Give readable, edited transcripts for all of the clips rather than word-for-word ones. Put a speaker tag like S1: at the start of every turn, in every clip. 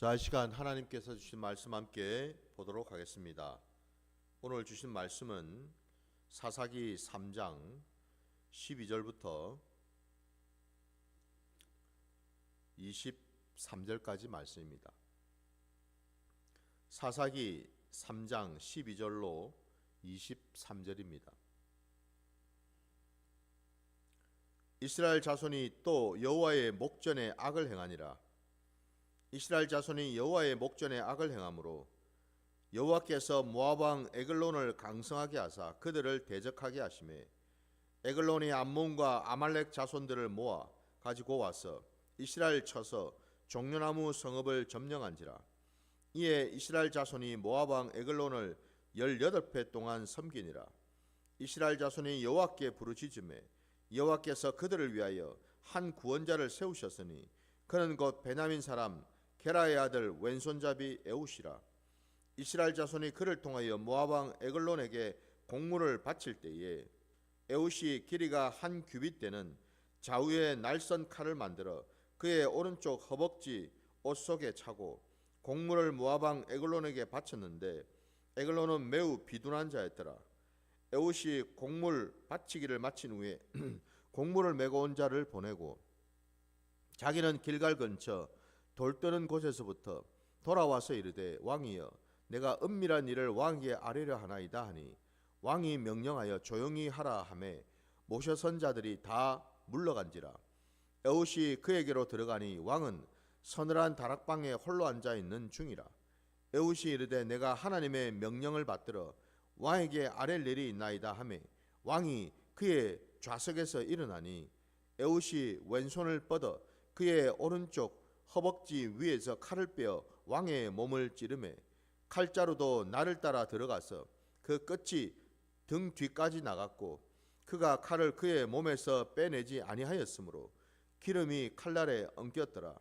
S1: 자, 이 시간 하나님께서 주신 말씀 함께 보도록 하겠습니다. 오늘 주신 말씀은 사사기 3장 12절부터 23절까지 말씀입니다. 사사기 3장 12절로 23절입니다. 이스라엘 자손이 또 여호와의 목전에 악을 행하니라. 이스라엘 자손이 여호와의 목전에 악을 행함으로 여호와께서 모압 왕 에글론을 강성하게 하사 그들을 대적하게 하시매 에글론이 암몬과 아말렉 자손들을 모아 가지고 와서 이스라엘 쳐서 종려나무 성읍을 점령한지라. 이에 이스라엘 자손이 모압 왕 에글론을 18회 동안 섬기니라. 이스라엘 자손이 여호와께 부르짖으매 여호와께서 그들을 위하여 한 구원자를 세우셨으니 그는 곧 베냐민 사람 게라의 아들 왼손잡이 에웃이라. 이스라엘 자손이 그를 통하여 모압 왕 에글론에게 공물을 바칠 때에 에웃이 길이가 한 규빗 되는 좌우에 날선 칼을 만들어 그의 오른쪽 허벅지 옷 속에 차고 공물을 모압 왕 에글론에게 바쳤는데 에글론은 매우 비둔한 자였더라. 에웃이 공물 바치기를 마친 후에 공물을 메고 온 자를 보내고 자기는 길갈 근처 돌 뜨는 곳에서부터 돌아와서 이르되 왕이여 내가 은밀한 일을 왕에게 아뢰려 하나이다 하니 왕이 명령하여 조용히 하라 하매 모셔선 자들이 다 물러간지라. 에웃이 그에게로 들어가니 왕은 서늘한 다락방에 홀로 앉아 있는 중이라. 에웃이 이르되 내가 하나님의 명령을 받들어 왕에게 아랠 일이 있나이다 하매 왕이 그의 좌석에서 일어나니 에웃이 왼손을 뻗어 그의 오른쪽 허벅지 위에서 칼을 빼어 왕의 몸을 찌르매 칼자루도 날을 따라 들어가서 그 끝이 등 뒤까지 나갔고 그가 칼을 그의 몸에서 빼내지 아니하였으므로 기름이 칼날에 엉켰더라.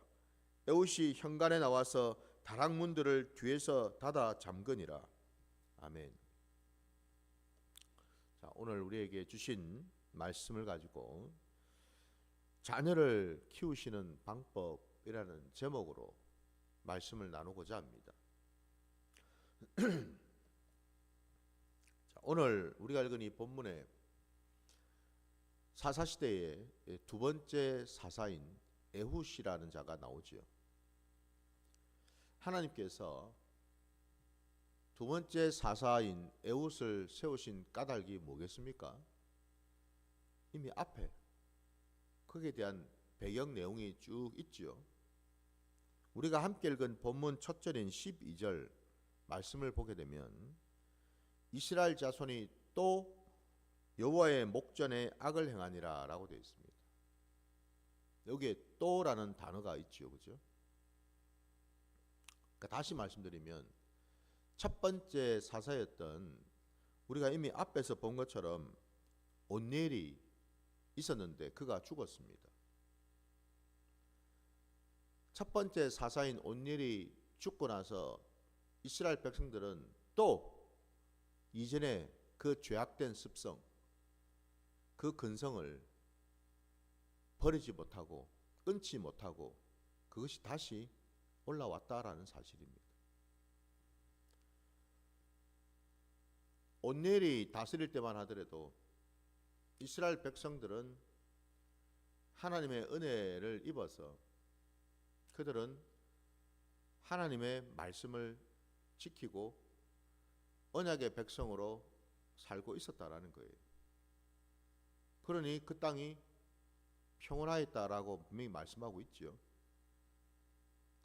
S1: 에웃이 현관에 나와서 다락문들을 뒤에서 닫아 잠그니라. 아멘. 자, 오늘 우리에게 주신 말씀을 가지고 자녀를 키우시는 방법이라는 제목으로 말씀을 나누고자 합니다. 자, 오늘 우리가 읽은 이 본문에 사사시대의 두 번째 사사인 에훗이라는 자가 나오지요. 하나님께서 두 번째 사사인 에훗을 세우신 까닭이 뭐겠습니까? 이미 앞에 거기에 대한 배경 내용이 쭉 있지요. 우리가 함께 읽은 본문 첫 절인 12절 말씀을 보게 되면 이스라엘 자손이 또 여호와의 목전에 악을 행하니라 라고 되어 있습니다. 여기에 또라는 단어가 있지요. 그죠? 그러니까 다시 말씀드리면 첫 번째 사사였던 우리가 이미 앞에서 본 것처럼 온니엘이 있었는데 그가 죽었습니다. 첫 번째 사사인 온니엘이 죽고 나서 이스라엘 백성들은 또 이전에 그 죄악된 습성, 그 근성을 버리지 못하고 끊지 못하고 그것이 다시 올라왔다라는 사실입니다. 온니엘이 다스릴 때만 하더라도 이스라엘 백성들은 하나님의 은혜를 입어서 그들은 하나님의 말씀을 지키고 언약의 백성으로 살고 있었다라는 거예요. 그러니 그 땅이 평온하였다라고 분명히 말씀하고 있죠.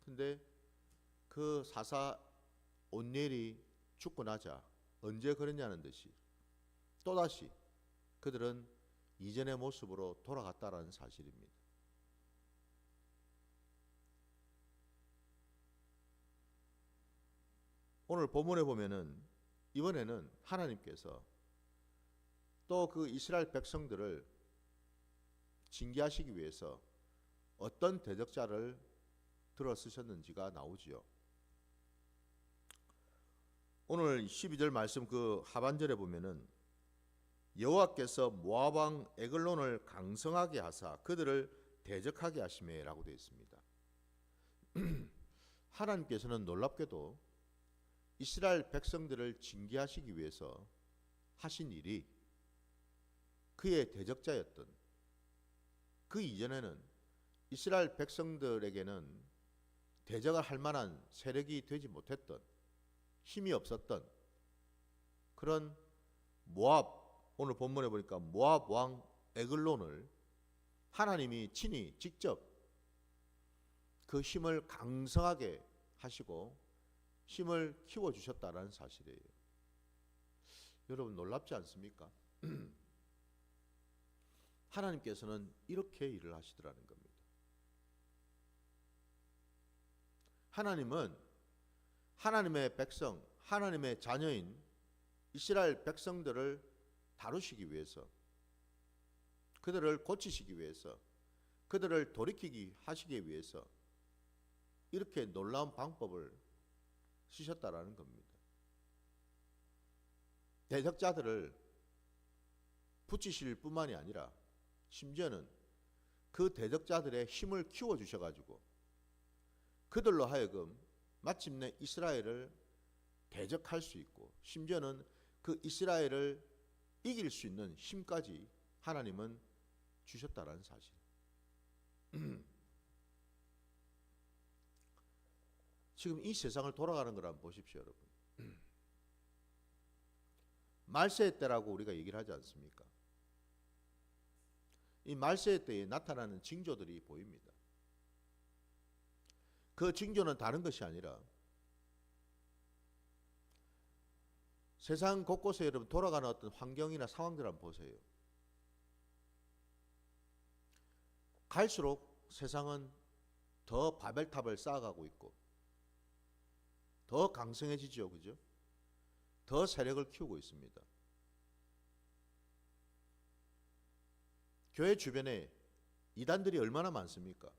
S1: 근데 그 사사 온니엘이 죽고 나자 언제 그랬냐는 듯이 또다시 그들은 이전의 모습으로 돌아갔다라는 사실입니다. 오늘 본문에 보면은 이번에는 하나님께서 또 그 이스라엘 백성들을 징계하시기 위해서 어떤 대적자를 들어 쓰셨는지가 나오지요. 오늘 12절 말씀 그 하반절에 보면은 여호와께서 모압 왕 에글론을 강성하게 하사 그들을 대적하게 하시매라고 되어 있습니다. 하나님께서는 놀랍게도 이스라엘 백성들을 징계하시기 위해서 하신 일이 그의 대적자였던, 그 이전에는 이스라엘 백성들에게는 대적을 할 만한 세력이 되지 못했던, 힘이 없었던 그런 모압, 오늘 본문에 보니까 모압 왕 에글론을 하나님이 친히 직접 그 힘을 강성하게 하시고 힘을 키워주셨다라는 사실이에요. 여러분 놀랍지 않습니까? 하나님께서는 이렇게 일을 하시더라는 겁니다. 하나님은 하나님의 백성, 하나님의 자녀인 이스라엘 백성들을 다루시기 위해서, 그들을 고치시기 위해서, 그들을 돌이키기 하시기 위해서 이렇게 놀라운 방법을 쓰셨다라는 겁니다. 대적자들을 붙이실 뿐만이 아니라 심지어는 그 대적자들의 힘을 키워주셔가지고 그들로 하여금 마침내 이스라엘을 대적할 수 있고 심지어는 그 이스라엘을 이길 수 있는 힘까지 하나님은 주셨다라는 사실. 지금 이 세상을 돌아가는 걸 한번 보십시오, 여러분. 말세의 때라고 우리가 얘기를 하지 않습니까? 이 말세의 때에 나타나는 징조들이 보입니다. 그 징조는 다른 것이 아니라 세상 곳곳에 여러분 돌아가는 어떤 환경이나 상황들 한번 보세요. 갈수록 세상은 더 바벨탑을 쌓아가고 있고 더 강성해지죠, 그죠? 더 세력을 키우고 있습니다. 교회 주변에 이단들이 얼마나 많습니까?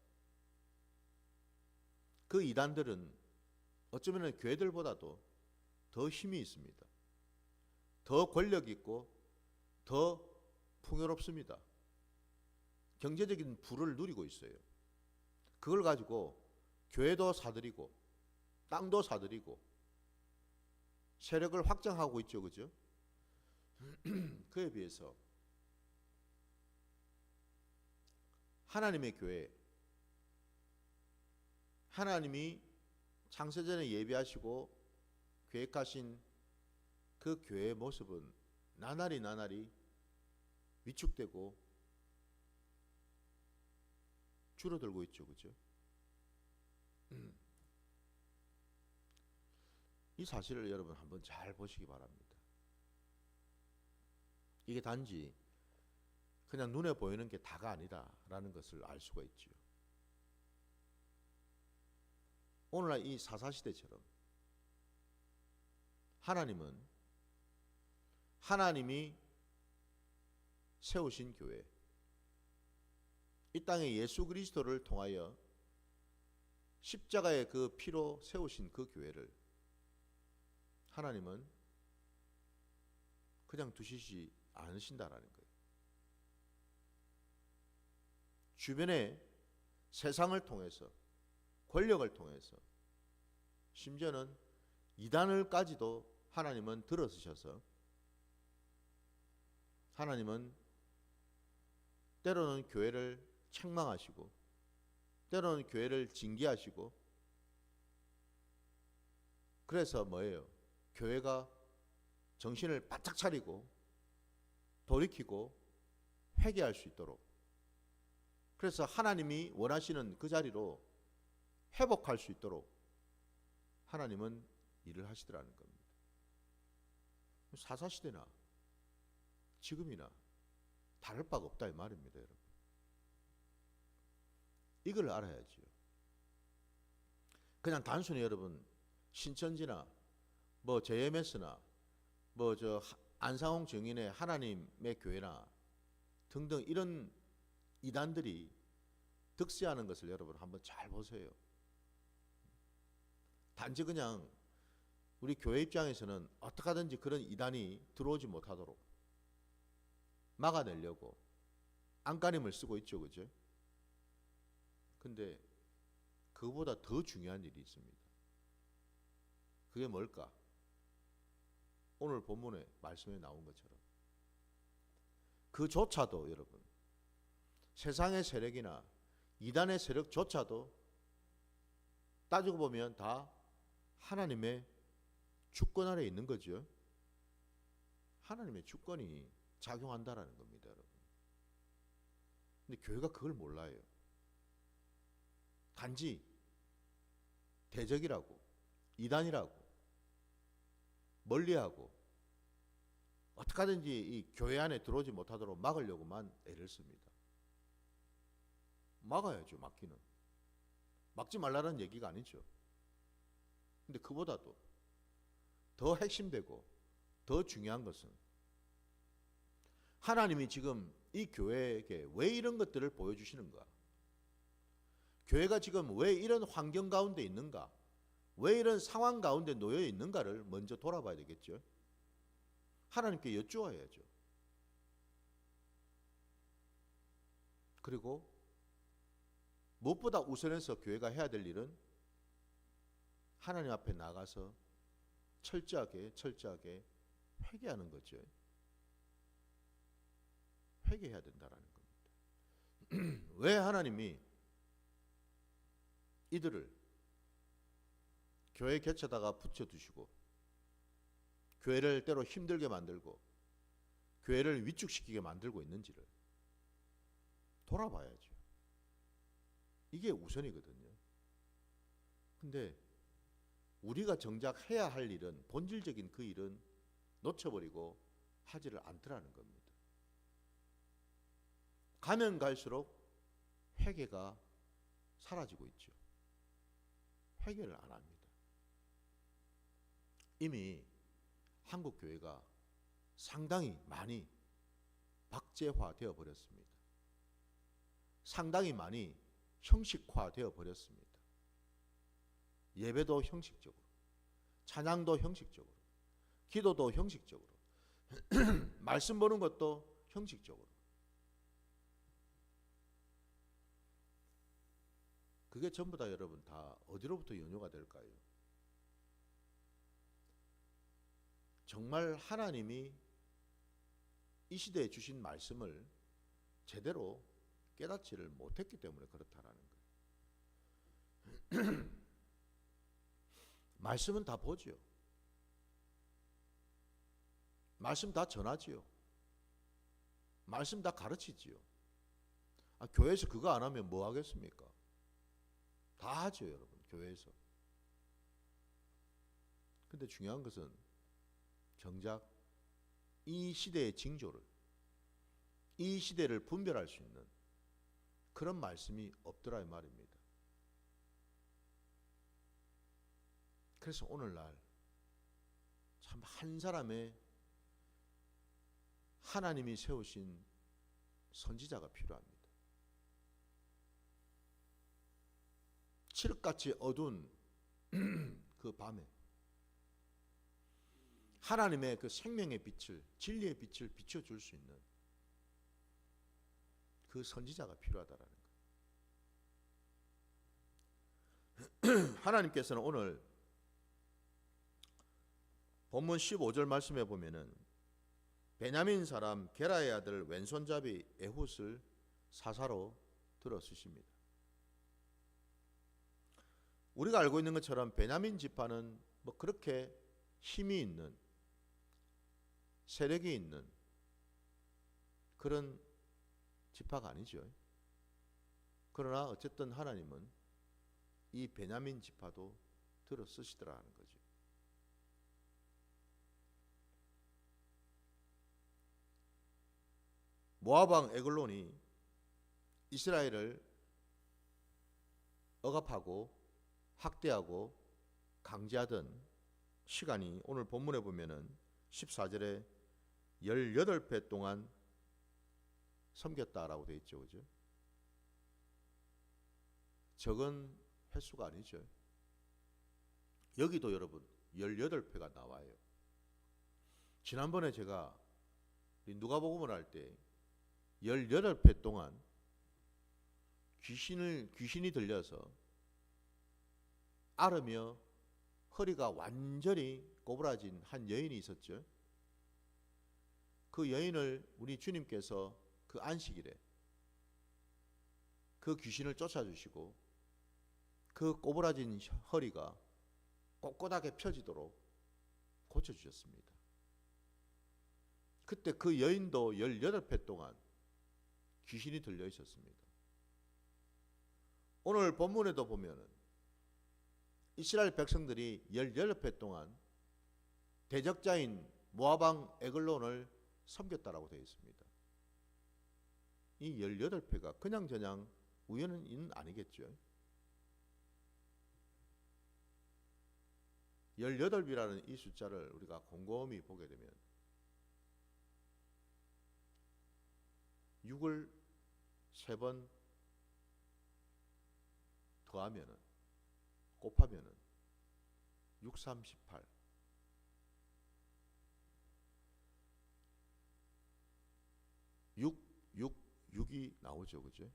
S1: 그 이단들은 어쩌면 교회들보다도 더 힘이 있습니다. 더 권력 있고 더 풍요롭습니다. 경제적인 부를 누리고 있어요. 그걸 가지고 교회도 사들이고 땅도 사들이고 세력을 확장하고 있죠, 그죠? 그에 비해서 하나님의 교회, 하나님이 창세전에 예비하시고 계획하신 그 교회의 모습은 나날이 위축되고 줄어들고 있죠, 그죠? 이 사실을 여러분 한번 잘 보시기 바랍니다. 이게 단지 그냥 눈에 보이는 게 다가 아니다라는 것을 알 수가 있죠. 오늘날 이 사사시대처럼 하나님은 하나님이 세우신 교회, 이 땅에 예수 그리스도를 통하여 십자가의 그 피로 세우신 그 교회를 하나님은 그냥 두시지 않으신다라는 거예요. 주변에 세상을 통해서, 권력을 통해서, 심지어는 이단을까지도 하나님은 들어서셔서 하나님은 때로는 교회를 책망하시고 때로는 교회를 징계하시고, 그래서 뭐예요? 교회가 정신을 바짝 차리고 돌이키고 회개할 수 있도록, 그래서 하나님이 원하시는 그 자리로 회복할 수 있도록 하나님은 일을 하시더라는 겁니다. 사사시대나 지금이나 다를 바가 없다 이 말입니다, 여러분. 이걸 알아야지요. 그냥 단순히 여러분 신천지나 뭐 JMS나 뭐 저 안상홍 증인의 하나님의 교회나 등등 이런 이단들이 득세하는 것을 여러분 한번 잘 보세요. 단지 그냥 우리 교회 입장에서는 어떻게 하든지 그런 이단이 들어오지 못하도록 막아내려고 안간힘을 쓰고 있죠, 그죠? 근데 그보다 더 중요한 일이 있습니다. 그게 뭘까? 오늘 본문에 말씀에 나온 것처럼 그조차도 여러분 세상의 세력이나 이단의 세력조차도 따지고 보면 다 하나님의 주권 아래 있는 거죠. 하나님의 주권이 작용한다라는 겁니다, 여러분. 근데 교회가 그걸 몰라요. 단지 대적이라고, 이단이라고, 멀리하고 어떻게 하든지 이 교회 안에 들어오지 못하도록 막으려고만 애를 씁니다. 막아야죠, 막기는. 막지 말라는 얘기가 아니죠. 근데 그보다도 더 핵심되고 더 중요한 것은 하나님이 지금 이 교회에게 왜 이런 것들을 보여주시는가? 교회가 지금 왜 이런 환경 가운데 있는가? 왜 이런 상황 가운데 놓여 있는가를 먼저 돌아봐야 되겠죠. 하나님께 여쭈어야죠. 그리고 무엇보다 우선해서 교회가 해야 될 일은 하나님 앞에 나가서 철저하게 회개하는 거죠. 회개해야 된다라는 겁니다. 왜 하나님이 이들을 교회 곁에다가 붙여두시고 교회를 때로 힘들게 만들고 교회를 위축시키게 만들고 있는지를 돌아봐야죠. 이게 우선이거든요. 근데 우리가 정작 해야 할 일은, 본질적인 그 일은 놓쳐버리고 하지를 않더라는 겁니다. 가면 갈수록 회개가 사라지고 있죠. 회개를 안 합니다. 이미 한국 교회가 상당히 많이 박제화되어 버렸습니다. 상당히 많이 형식화되어 버렸습니다. 예배도 형식적으로, 찬양도 형식적으로, 기도도 형식적으로, 말씀 보는 것도 형식적으로. 그게 전부 다 여러분 다 어디로부터 연유가 될까요? 정말 하나님이 이 시대에 주신 말씀을 제대로 깨닫지를 못했기 때문에 그렇다라는 거예요. 말씀은 다 보지요. 말씀 다 전하지요. 말씀 다 가르치지요. 교회에서 그거 안 하면 뭐 하겠습니까? 다 하죠, 여러분, 교회에서. 근데 중요한 것은 정작 이 시대의 징조를, 이 시대를 분별할 수 있는 그런 말씀이 없더라 이 말입니다. 그래서 오늘날 참 한 사람의 하나님이 세우신 선지자가 필요합니다. 칠흑같이 어두운 그 밤에 하나님의 그 생명의 빛을, 진리의 빛을 비춰줄 수 있는 그 선지자가 필요하다라는 거예요. 하나님께서는 오늘 본문 15절 말씀에 보면은 베냐민 사람 게라의 아들 왼손잡이 에훗을 사사로 들어 쓰십니다. 우리가 알고 있는 것처럼 베냐민 지파는 뭐 그렇게 힘이 있는, 세력이 있는 그런 지파가 아니죠. 그러나 어쨌든 하나님은 이 베냐민 지파도 들어 쓰시더라는 거죠. 모압 왕 에글론이 이스라엘을 억압하고 학대하고 강제하던 시간이 오늘 본문에 보면은 14절에 18배 동안 섬겼다라고 되어 있죠. 그죠? 적은 횟수가 아니죠. 여기도 여러분 18회가 나와요. 지난번에 제가 누가복음을 할 때 18회 동안 귀신이 들려서 앓으며 허리가 완전히 꼬부라진 한 여인이 있었죠. 그 여인을 우리 주님께서 그 안식일에 그 귀신을 쫓아주시고 그 꼬부라진 허리가 꼿꼿하게 펴지도록 고쳐주셨습니다. 그때 그 여인도 18회 동안 귀신이 들려 있었습니다. 오늘 본문에도 보면은 이스라엘 백성들이 18회 동안 대적자인 모압 왕 에글론을 섬겼다라고 되어 있습니다. 이 18회가 그냥저냥 우연은 아니겠죠. 18이라는 이 숫자를 우리가 곰곰이 보게 되면 6을 3번 더하면은 곱하면은 6, 3, 18 6이 나오죠. 그죠?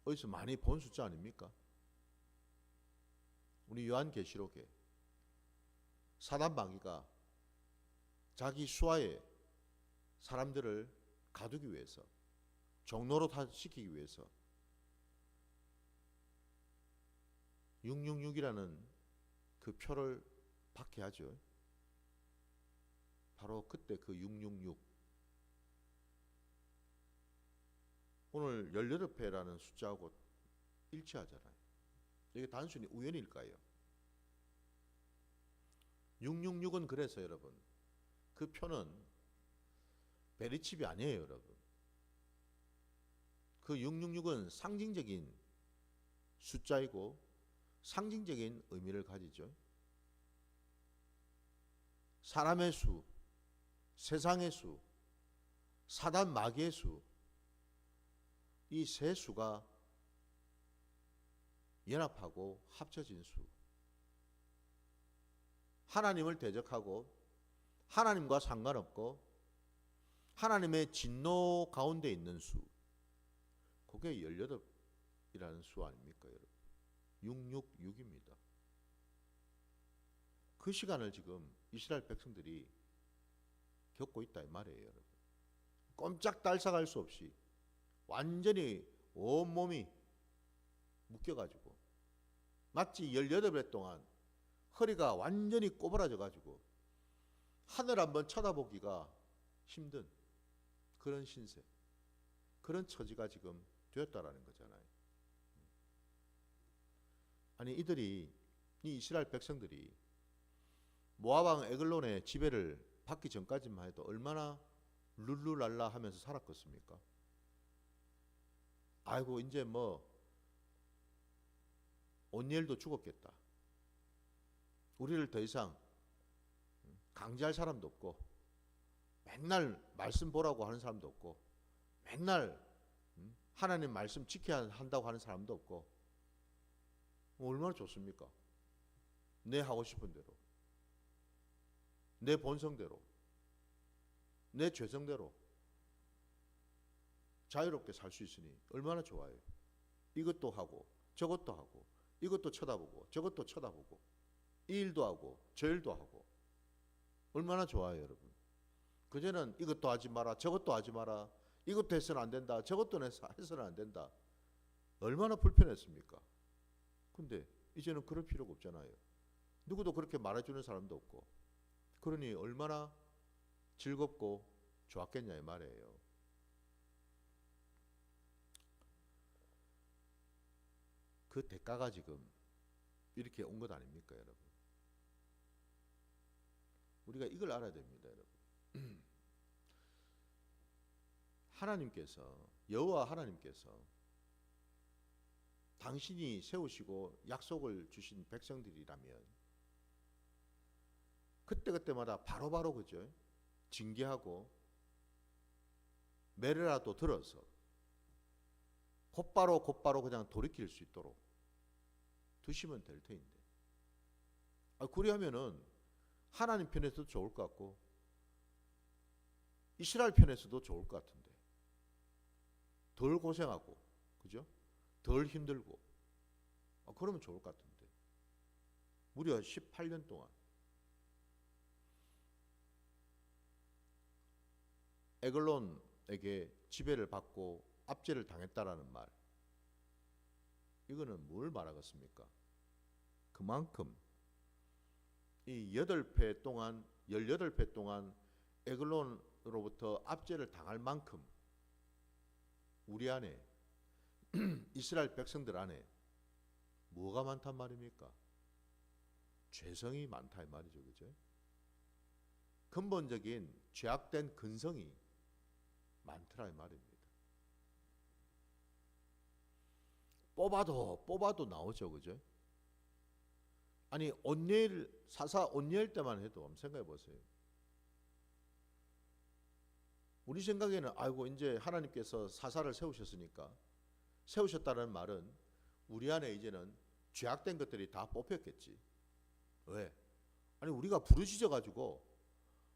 S1: 어디서 많이 본 숫자 아닙니까? 우리 요한계시록에 사단 마귀가 자기 수하에 사람들을 가두기 위해서 종로로 시키기 위해서 666이라는 그 표를 받게 하죠. 바로 그때 그 666 오늘 18회라는 숫자하고 일치하잖아요. 이게 단순히 우연일까요? 666은 그래서 여러분 그 표는 베리칩이 아니에요. 여러분 그 666은 상징적인 숫자이고 상징적인 의미를 가지죠. 사람의 수, 세상의 수, 사단 마귀의 수, 이 세 수가 연합하고 합쳐진 수. 하나님을 대적하고 하나님과 상관없고 하나님의 진노 가운데 있는 수. 그게 18이라는 수 아닙니까, 여러분? 666입니다. 그 시간을 지금 이스라엘 백성들이 겪고 있다 이 말이에요, 여러분. 꼼짝달싹할 수 없이 완전히 온몸이 묶여가지고 마치 18배 동안 허리가 완전히 꼬부라져가지고 하늘 한번 쳐다보기가 힘든 그런 신세, 그런 처지가 지금 되었다라는 거잖아요. 아니 이 이스라엘 백성들이 모압 왕 에글론의 지배를 받기 전까지만 해도 얼마나 룰루랄라 하면서 살았겠습니까? 아이고 이제 뭐 온니엘도 죽었겠다. 우리를 더 이상 강제할 사람도 없고 맨날 말씀 보라고 하는 사람도 없고 맨날 하나님 말씀 지켜야 한다고 하는 사람도 없고 얼마나 좋습니까? 내 하고 싶은 대로 내 본성대로 내 죄성대로 자유롭게 살 수 있으니 얼마나 좋아요. 이것도 하고 저것도 하고 이것도 쳐다보고 저것도 쳐다보고 이 일도 하고 저 일도 하고 얼마나 좋아요, 여러분. 그전에는 이것도 하지 마라 저것도 하지 마라 이것도 해서는 안 된다 저것도 해서는 안 된다 얼마나 불편했습니까? 근데 이제는 그럴 필요가 없잖아요. 누구도 그렇게 말해주는 사람도 없고 그러니 얼마나 즐겁고 좋았겠냐 이 말이에요. 그 대가가 지금 이렇게 온 것 아닙니까, 여러분? 우리가 이걸 알아야 됩니다, 여러분. 하나님께서 여호와 하나님께서 당신이 세우시고 약속을 주신 백성들이라면 그때그때마다 바로바로 그죠? 징계하고 매를 들어서 곧바로 그냥 돌이킬 수 있도록 두시면 될 터인데 그리하면은 하나님 편에서도 좋을 것 같고 이스라엘 편에서도 좋을 것 같은데 덜 고생하고 그죠? 덜 힘들고 그러면 좋을 것 같은데 무려 18년 동안 에글론에게 지배를 받고 압제를 당했다라는 말, 이거는 뭘 말하겠습니까? 그만큼 이 8회 동안 18회 동안 에글론으로부터 압제를 당할 만큼 우리 안에 이스라엘 백성들 안에 뭐가 많단 말입니까? 죄성이 많다 이 말이죠. 그죠? 근본적인 죄악된 근성이 많더라 이 말입니다. 뽑아도 나오죠. 그죠? 아니 온니엘 사사 온니엘 때만 해도 한번 생각해 보세요. 우리 생각에는 아이고 이제 하나님께서 사사를 세우셨으니까, 세우셨다는 말은 우리 안에 이제는 죄악된 것들이 다 뽑혔겠지. 왜? 아니 우리가 부르짖어 가지고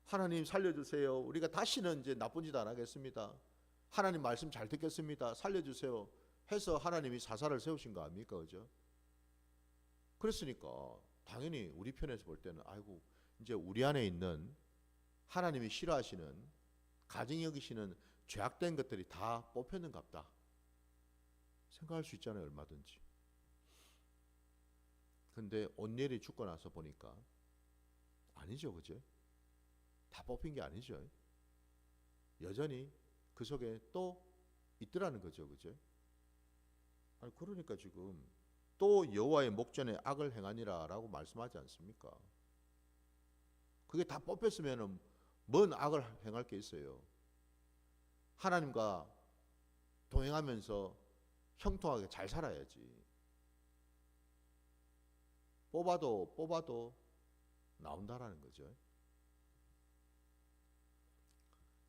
S1: 하나님 살려주세요. 우리가 다시는 이제 나쁜 짓 안 하겠습니다. 하나님 말씀 잘 듣겠습니다. 살려주세요. 해서 하나님이 사사를 세우신 거 아닙니까? 그죠? 그랬으니까 당연히 우리 편에서 볼 때는 아이고 이제 우리 안에 있는 하나님이 싫어하시는, 가증히 여기시는 죄악된 것들이 다 뽑혔는갑다 생각할 수 있잖아요. 얼마든지. 근데 온니엘이 죽고 나서 보니까 아니죠. 그죠? 다 뽑힌 게 아니죠. 여전히 그 속에 또 있더라는 거죠. 그죠? 아니 그러니까 지금 또 여호와의 목전에 악을 행하니라 라고 말씀하지 않습니까? 그게 다 뽑혔으면 뭔 악을 행할 게 있어요. 하나님과 동행하면서 형통하게 잘 살아야지. 뽑아도 나온다라는 거죠.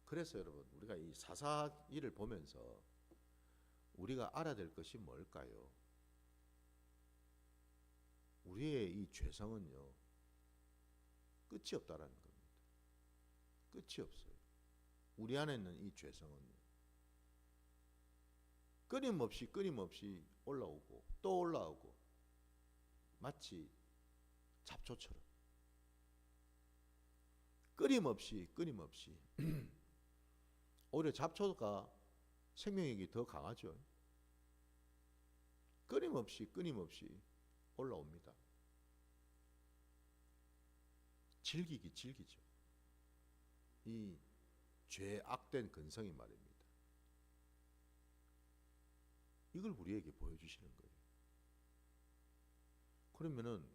S1: 그래서 여러분 우리가 이 사사기를 보면서 우리가 알아야 될 것이 뭘까요? 우리의 이 죄성은요 끝이 없다라는 겁니다. 끝이 없어요. 우리 안에 있는 이 죄성은요 끊임없이 올라오고 또 올라오고 마치 잡초처럼 끊임없이 오히려 잡초가 생명력이 더 강하죠. 끊임없이 올라옵니다. 질기죠. 이 죄악된 근성이 말입니다. 이걸 우리에게 보여주시는 거예요. 그러면은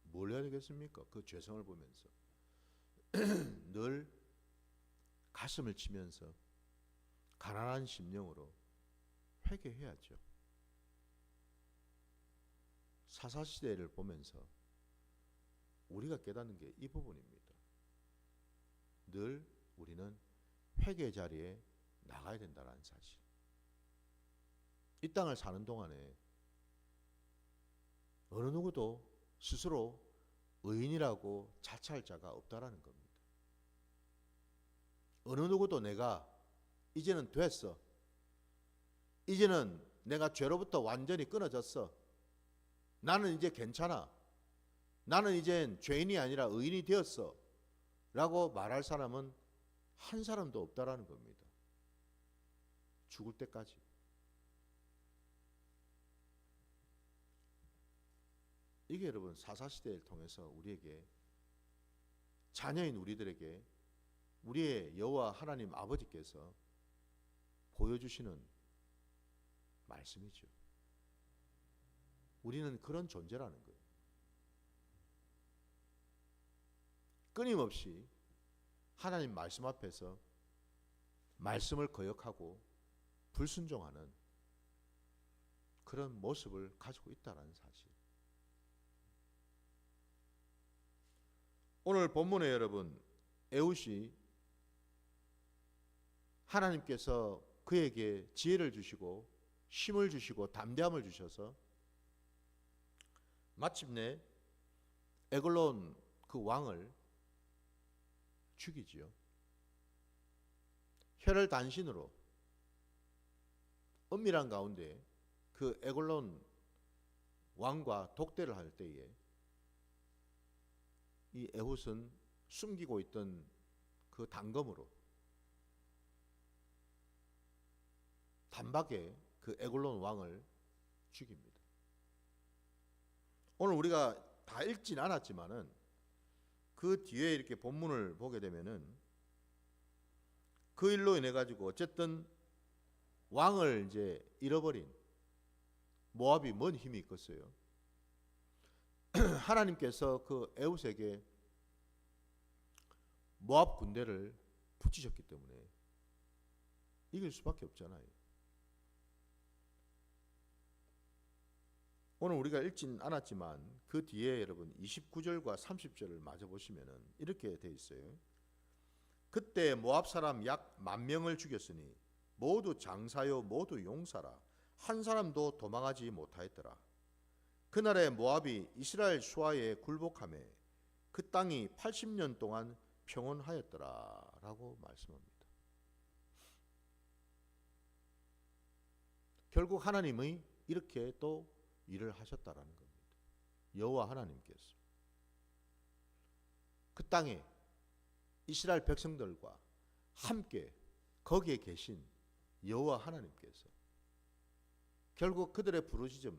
S1: 뭘 해야 되겠습니까? 그 죄성을 보면서 늘 가슴을 치면서 가난한 심령으로 회개해야죠. 사사시대를 보면서 우리가 깨닫는 게 이 부분입니다. 늘 우리는 회개 자리에 나가야 된다는 사실. 이 땅을 사는 동안에 어느 누구도 스스로 의인이라고 자처할 자가 없다라는 겁니다. 어느 누구도 내가 이제는 됐어, 이제는 내가 죄로부터 완전히 끊어졌어, 나는 이제 괜찮아, 나는 이젠 죄인이 아니라 의인이 되었어 라고 말할 사람은 한 사람도 없다라는 겁니다. 죽을 때까지. 이게 여러분 사사시대를 통해서 우리에게, 자녀인 우리들에게 우리의 여호와 하나님 아버지께서 보여주시는 말씀이죠. 우리는 그런 존재라는 거예요. 끊임없이 하나님 말씀 앞에서 말씀을 거역하고 불순종하는 그런 모습을 가지고 있다는 사실. 오늘 본문에 여러분 에훗이 하나님께서 그에게 지혜를 주시고 힘을 주시고 담대함을 주셔서 마침내 에글론 그 왕을 죽이지요. 혈혈단신으로 은밀한 가운데 그 에글론 왕과 독대를 할 때에 이 에훗은 숨기고 있던 그 단검으로 단박에 그 에글론 왕을 죽입니다. 오늘 우리가 다 읽진 않았지만은 그 뒤에 이렇게 본문을 보게 되면은 그 일로 인해 가지고 어쨌든 왕을 이제 잃어버린 모압이 뭔 힘이 있겠어요? 하나님께서 그 에훗에게 모압 군대를 붙이셨기 때문에 이길 수밖에 없잖아요. 오늘 우리가 읽진 않았지만 그 뒤에 여러분 29절과 30절을 마저 보시면은 이렇게 되어 있어요. 그때 모압 사람 약 10,000명을 죽였으니 모두 장사요 모두 용사라 한 사람도 도망하지 못하였더라. 그날에 모압이 이스라엘 수하에 굴복하며 그 땅이 80년 동안 평온하였더라 라고 말씀합니다. 결국 하나님이 이렇게 또 일을 하셨다라는 겁니다. 여호와 하나님께서 그 땅에 이스라엘 백성들과 함께 거기에 계신 여호와 하나님께서 결국 그들의 부르짖음을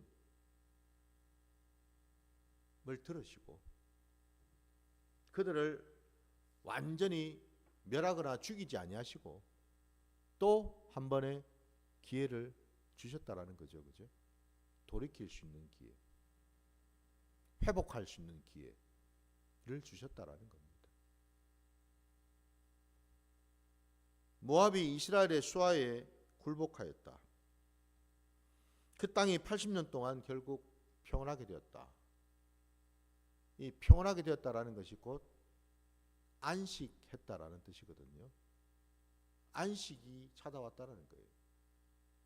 S1: 들으시고 그들을 완전히 멸하거나 죽이지 아니하시고 또 한 번의 기회를 주셨다라는 거죠. 그죠? 돌이킬 수 있는 기회, 회복할 수 있는 기회를 주셨다라는 겁니다. 모압이 이스라엘의 수하에 굴복하였다. 그 땅이 80년 동안 결국 평온하게 되었다. 이 평온하게 되었다라는 것이 곧 안식했다라는 뜻이거든요. 안식이 찾아왔다라는 거예요.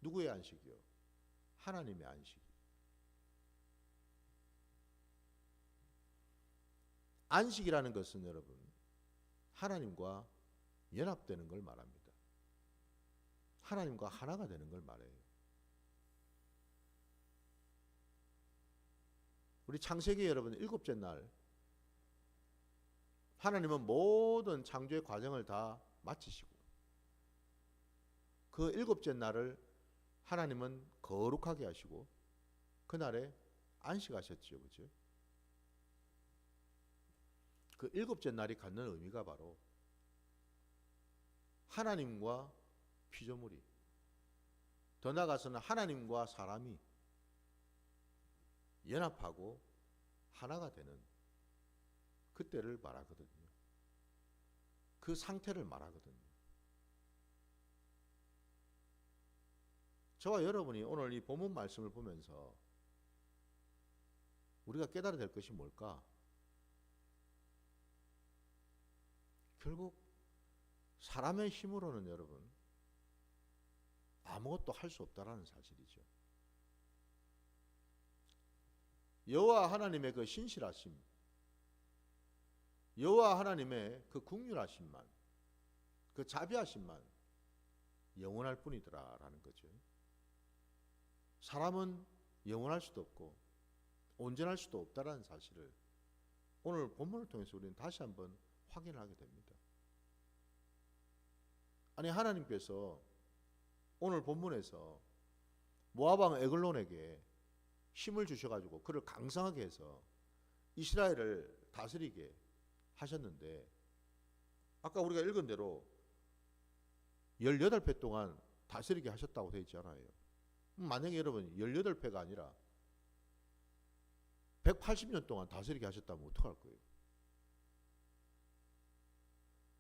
S1: 누구의 안식이요? 하나님의 안식이. 안식이라는 것은 여러분 하나님과 연합되는 걸 말합니다. 하나님과 하나가 되는 걸 말해요. 우리 창세기 여러분 7째 날 하나님은 모든 창조의 과정을 다 마치시고 그 7째 날을 하나님은 거룩하게 하시고 그날에 안식하셨지요. 그죠? 그 7째 날이 갖는 의미가 바로 하나님과 피조물이 더 나아가서는 하나님과 사람이 연합하고 하나가 되는 그때를 말하거든요. 그 상태를 말하거든요. 저와 여러분이 오늘 이 본문 말씀을 보면서 우리가 깨달아야 될 것이 뭘까? 결국 사람의 힘으로는 여러분 아무것도 할 수 없다라는 사실이죠. 여호와 하나님의 그 신실하심, 여호와 하나님의 그 긍휼하심만, 그 자비하심만 영원할 뿐이더라라는 거죠. 사람은 영원할 수도 없고 온전할 수도 없다라는 사실을 오늘 본문을 통해서 우리는 다시 한번 확인하게 됩니다. 아니 하나님께서 오늘 본문에서 모압 왕 에글론에게 힘을 주셔가지고 그를 강성하게 해서 이스라엘을 다스리게 하셨는데 아까 우리가 읽은 대로 18배 동안 다스리게 하셨다고 되어 있잖아요. 만약에 여러분 18배가 아니라 180년 동안 다스리게 하셨다면 어떡할 거예요?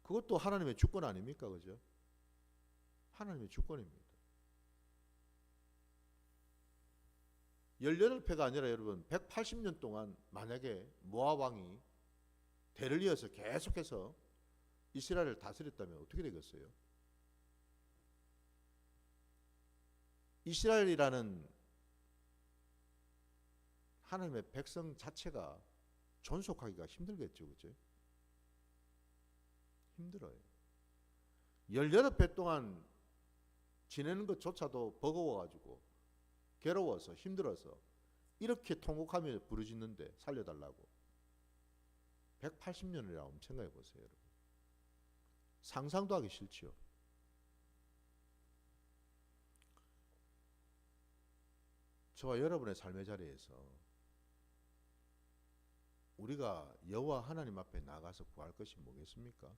S1: 그것도 하나님의 주권 아닙니까? 그죠? 하나님의 주권입니다. 18패가 아니라 여러분 180년 동안 만약에 모압 왕이 대를 이어서 계속해서 이스라엘을 다스렸다면 어떻게 되겠어요? 이스라엘이라는 하나님의 백성 자체가 존속하기가 힘들겠죠. 그죠? 힘들어요. 18배 동안 지내는 것조차도 버거워가지고 괴로워서 힘들어서 이렇게 통곡하며 부르짖는데 살려달라고. 180년이라 한번 생각해 보세요, 여러분. 상상도 하기 싫지요. 저와 여러분의 삶의 자리에서 우리가 여호와 하나님 앞에 나가서 구할 것이 뭐겠습니까?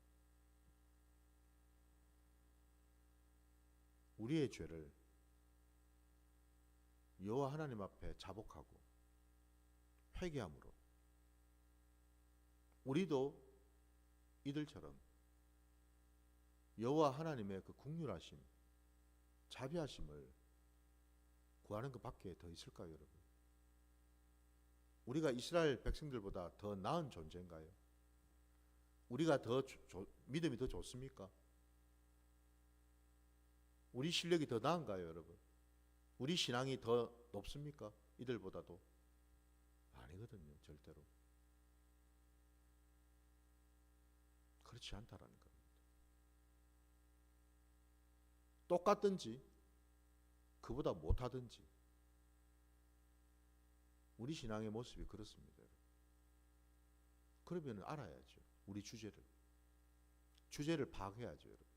S1: 우리의 죄를 여호와 하나님 앞에 자복하고 회개함으로 우리도 이들처럼 여호와 하나님의 그 긍휼하심, 자비하심을 구하는 것밖에 더 있을까요, 여러분? 우리가 이스라엘 백성들보다 더 나은 존재인가요? 우리가 더 믿음이 더 좋습니까? 우리 실력이 더 나은가요, 여러분? 우리 신앙이 더 높습니까? 이들보다도? 아니거든요, 절대로. 그렇지 않다라는 겁니다. 똑같든지 그보다 못하든지 우리 신앙의 모습이 그렇습니다. 그러면 알아야죠. 우리 주제를 파악해야죠, 여러분.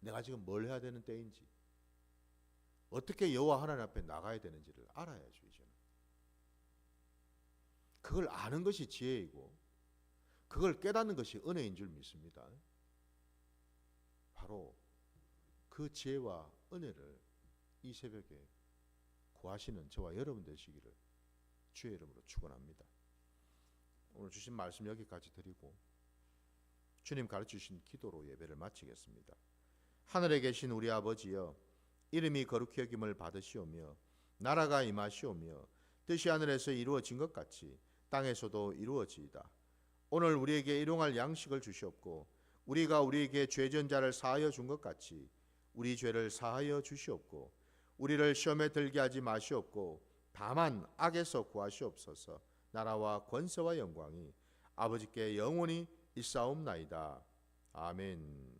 S1: 내가 지금 뭘 해야 되는 때인지, 어떻게 여호와 하나님 앞에 나가야 되는지를 알아야죠, 이제는. 그걸 아는 것이 지혜이고 그걸 깨닫는 것이 은혜인 줄 믿습니다. 바로 그 지혜와 은혜를 이 새벽에 구하시는 저와 여러분 되시기를 주의 이름으로 축원합니다. 오늘 주신 말씀 여기까지 드리고 주님 가르치신 기도로 예배를 마치겠습니다. 하늘에 계신 우리 아버지여, 이름이 거룩히 여김을 받으시오며 나라가 임하시오며 뜻이 하늘에서 이루어진 것 같이 땅에서도 이루어지이다. 오늘 우리에게 일용할 양식을 주시옵고 우리가 우리에게 죄전 자를 사하여 준 것 같이 우리 죄를 사하여 주시옵고 우리를 시험에 들게 하지 마시옵고 다만 악에서 구하시옵소서. 나라와 권세와 영광이 아버지께 영원히 있사옵나이다. 아멘.